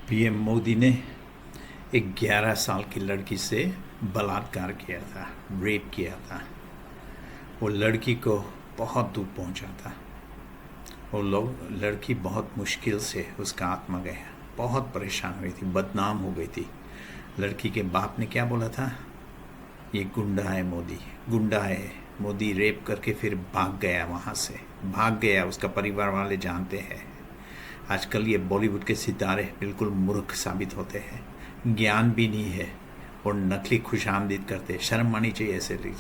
PM Modi ने एक 11 साल की लड़की से बलात्कार किया था, रेप किया था। वो लड़की को बहुत दुख पहुंचा था। वो लड़की बहुत मुश्किल से उसका आत्मा गया, बहुत परेशान हुई थी, बदनाम हो गई थी। लड़की के बाप ने क्या बोला था? ये गुंडा है मोदी, गुंडा है मोदी, रेप करके फिर भाग गया, वहाँ से भाग गया। उसका परिवार वाले जानते हैं। आजकल ये बॉलीवुड के सितारे बिल्कुल मूर्ख साबित होते हैं, ज्ञान भी नहीं है और नकली खुशामदीद करते हैं। शर्म आनी चाहिए ऐसे लोग।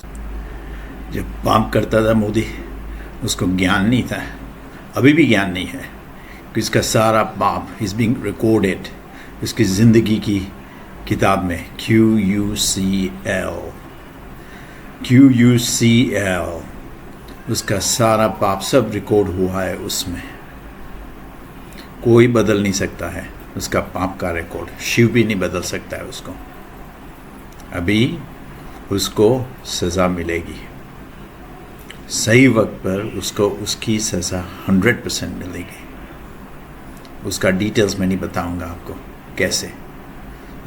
जब पाप करता था मोदी, उसको ज्ञान नहीं था, अभी भी ज्ञान नहीं है कि इसका सारा पाप इज बीइंग रिकॉर्डेड उसकी ज़िंदगी की किताब में। QUCL उसका सारा पाप सब रिकॉर्ड हुआ है उसमें। कोई बदल नहीं सकता है उसका पाप का रिकॉर्ड, शिव भी नहीं बदल सकता है उसको। अभी उसको सज़ा मिलेगी, सही वक्त पर उसको उसकी सज़ा 100% मिलेगी। उसका डिटेल्स मैं नहीं बताऊंगा आपको कैसे,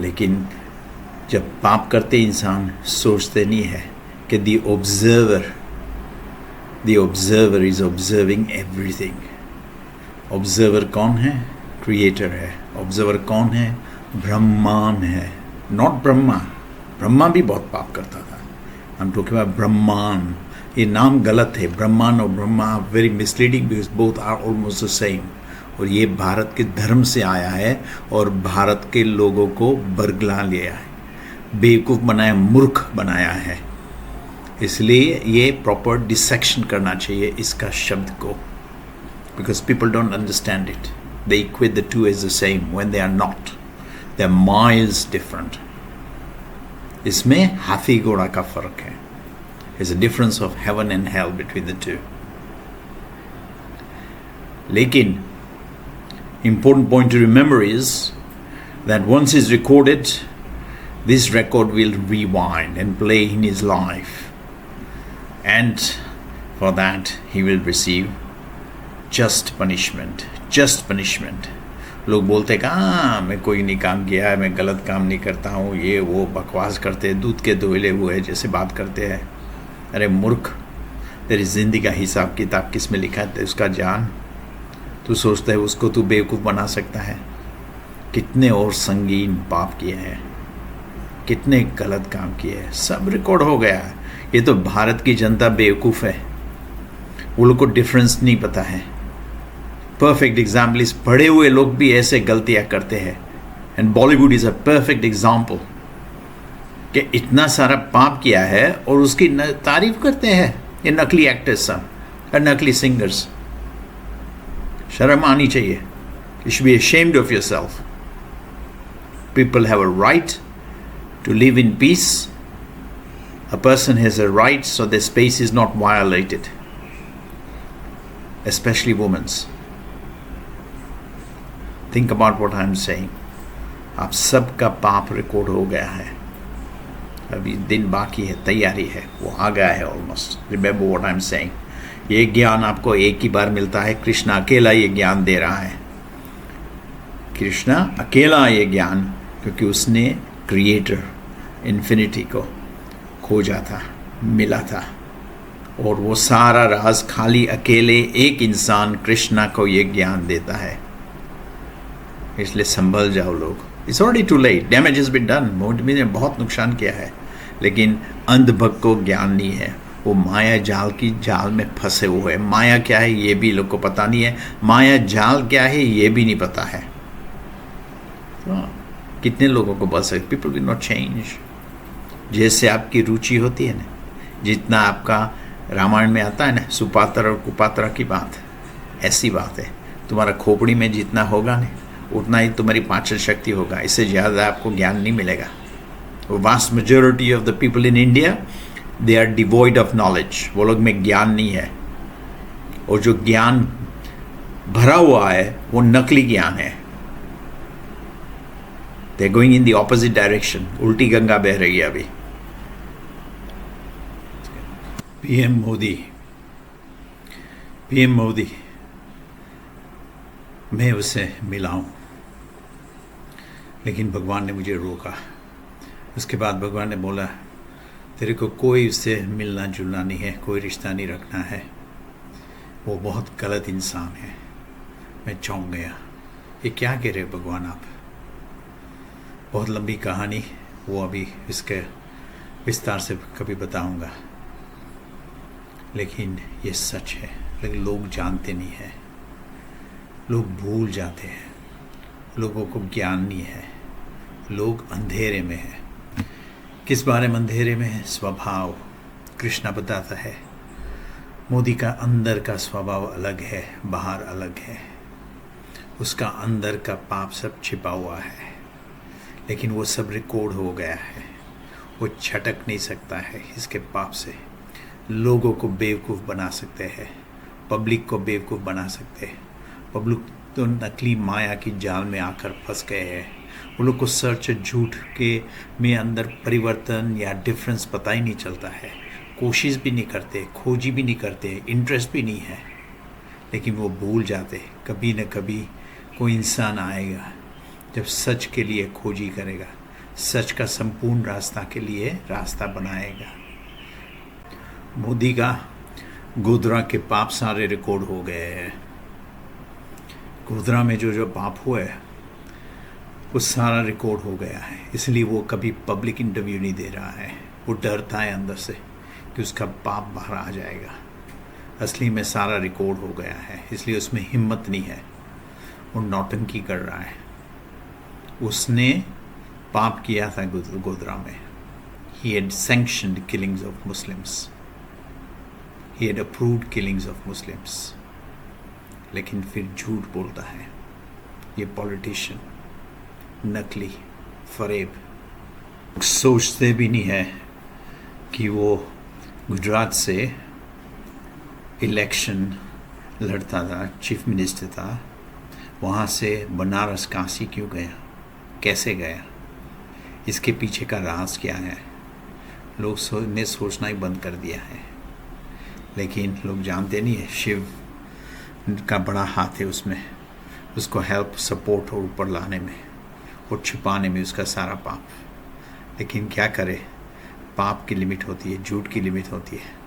लेकिन जब पाप करते इंसान सोचते नहीं है कि the observer is observing everything. Observer कौन है? क्रिएटर है। ऑब्जर्वर कौन है? ब्रह्मान है, नॉट ब्रह्मा। ब्रह्मा भी बहुत पाप करता था। हम टॉकिंग अबाउट ब्रह्मान। ये नाम गलत है, ब्रह्मान और Brahma very misleading because both are almost the same. और ये भारत के धर्म से आया है और भारत के लोगों को बरगला लिया है, बेवकूफ़ बनाया, मूर्ख बनाया है। इसलिए ये प्रॉपर डिसेक्शन करना चाहिए इसका शब्द को, because people don't understand it. They equate the two as the same when they are not. They are miles different. इसमें हाथी घोड़ा का फर्क है. There's a difference of heaven and hell between the two. लेकिन important point to remember is that once it's recorded, this record will rewind and play in his life, and for that he will receive just punishment. लोग बोलते हैं हाँ मैं कोई नहीं काम किया है, मैं गलत काम नहीं करता हूँ, ये वो बकवास करते हैं, दूध के धोले हुए जैसे बात करते हैं। अरे मूर्ख, तेरी ज़िंदगी का हिसाब किताब किस में लिखा है? उसका जान। तू सोचता है उसको तू बेवकूफ़ बना सकता है? कितने और संगीन पाप किए हैं, कितने गलत काम किए हैं, सब रिकॉर्ड हो गया है। ये तो भारत की जनता बेवकूफ़ है, वो लोग को डिफरेंस नहीं पता है। परफेक्ट एग्जाम्पल इस पढ़े हुए लोग भी ऐसे गलतियां करते हैं, and Bollywood is a perfect example कि इतना सारा पाप किया है और उसकी तारीफ करते हैं ये नकली एक्टर्स सब और नकली सिंगर्स। शर्म आनी चाहिए। You should be ashamed of yourself. People have a right to live in peace. A person has a right so their space is not violated, especially women's. Think about what I'm saying. आप सबका पाप record हो गया है, अभी दिन बाकी है, तैयारी है, वो आ गया है almost. Remember what I'm saying. ये ज्ञान आपको एक ही बार मिलता है। कृष्णा अकेला ये ज्ञान दे रहा है। कृष्णा अकेला ये ज्ञान, क्योंकि उसने क्रिएटर इन्फिनिटी को खोजा था, मिला था, और वो सारा राज खाली अकेले एक इंसान कृष्णा को ये ज्ञान देता है। इसलिए संभल जाओ लोग। It's already too late, damage is been done. Modi ने बहुत नुकसान किया है, लेकिन अंधभक्त को ज्ञान नहीं है। वो माया जाल की जाल में फंसे हुए हैं। माया क्या है ये भी लोग को पता नहीं है, माया जाल क्या है ये भी नहीं पता है। तो कितने लोगों को बच सकते? People will not change. जैसे आपकी रुचि होती है ना, जितना आपका रामायण में आता है ना सुपात्र और कुपात्र की बात, ऐसी बात है। तुम्हारा खोपड़ी में जितना होगा ना उतना ही तुम्हारी पाचन शक्ति होगा, इससे ज़्यादा आपको ज्ञान नहीं मिलेगा। Vast majority of the people in India they are devoid of knowledge. वो लोग में ज्ञान नहीं है, और जो ज्ञान भरा हुआ है वो नकली ज्ञान है। They are going in the opposite direction, उल्टी गंगा बह रही है अभी। पीएम मोदी मैं उसे मिला हूँ। लेकिन भगवान ने मुझे रोका। उसके बाद भगवान ने बोला तेरे को कोई उससे मिलना जुलना नहीं है, कोई रिश्ता नहीं रखना है, वो बहुत गलत इंसान है। मैं चौंक गया, ये क्या कह रहे भगवान आप? बहुत लंबी कहानी, वो अभी इसके विस्तार से कभी बताऊंगा। लेकिन ये सच है, लेकिन लोग जानते नहीं हैं, लोग भूल जाते हैं, लोगों को ज्ञान नहीं है, लोग अंधेरे में हैं। किस बारे में अंधेरे में है? स्वभाव। कृष्णा बताता है मोदी का अंदर का स्वभाव अलग है, बाहर अलग है। उसका अंदर का पाप सब छिपा हुआ है, लेकिन वो सब रिकॉर्ड हो गया है। वो छटक नहीं सकता है इसके पाप से। लोगों को बेवकूफ़ बना सकते हैं, पब्लिक को बेवकूफ़ बना सकते हैं। पब्लिक तो नकली माया की जाल में आकर फंस गए हैं। वो लोग को सच झूठ के में अंदर परिवर्तन या डिफरेंस पता ही नहीं चलता है। कोशिश भी नहीं करते, खोजी भी नहीं करते, इंटरेस्ट भी नहीं है। लेकिन वो भूल जाते कभी न कभी कोई इंसान आएगा जब सच के लिए खोजी करेगा, सच का संपूर्ण रास्ता के लिए रास्ता बनाएगा। मोदी का गोधरा के पाप सारे रिकॉर्ड हो गए हैं। गोधरा में जो जो पाप हुआ है वो सारा रिकॉर्ड हो गया है, इसलिए वो कभी पब्लिक इंटरव्यू नहीं दे रहा है। वो डरता है अंदर से कि उसका पाप बाहर आ जाएगा। असली में सारा रिकॉर्ड हो गया है, इसलिए उसमें हिम्मत नहीं है। वो नौटंकी कर रहा है। उसने पाप किया था गोधरा में। He had sanctioned killings of Muslims. He had approved killings of Muslims. लेकिन फिर झूठ बोलता है ये पॉलिटिशियन, नकली फरेब। सोचते भी नहीं है कि वो गुजरात से इलेक्शन लड़ता था, चीफ मिनिस्टर था, वहाँ से बनारस काशी क्यों गया, कैसे गया, इसके पीछे का राज क्या है? लोग ने सोचना ही बंद कर दिया है। लेकिन लोग जानते नहीं है शिव का बड़ा हाथ है उसमें, उसको हेल्प सपोर्ट और ऊपर लाने में और छुपाने में उसका सारा पाप। लेकिन क्या करे, पाप की लिमिट होती है, झूठ की लिमिट होती है।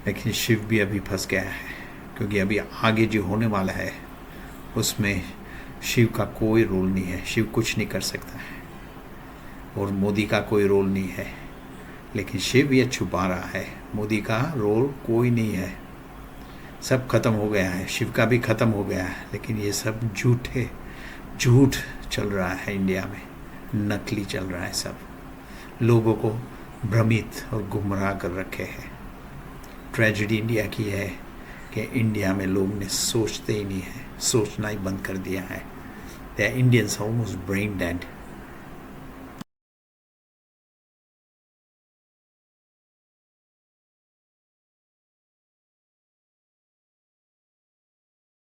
लेकिन शिव भी अभी फंस गया है, क्योंकि अभी आगे जो होने वाला है उसमें शिव का कोई रोल नहीं है। शिव कुछ नहीं कर सकता है और मोदी का कोई रोल नहीं है। लेकिन शिव ये छुपा रहा है, मोदी का रोल कोई नहीं है। सब खत्म हो गया है, शिव का भी खत्म हो गया है। लेकिन ये सब झूठ चल रहा है इंडिया में, नकली चल रहा है। सब लोगों को भ्रमित और गुमराह कर रखे हैं। ट्रेजेडी इंडिया की है कि इंडिया में लोग ने सोचते ही नहीं है, सोचना ही बंद कर दिया है। The Indians almost brain dead.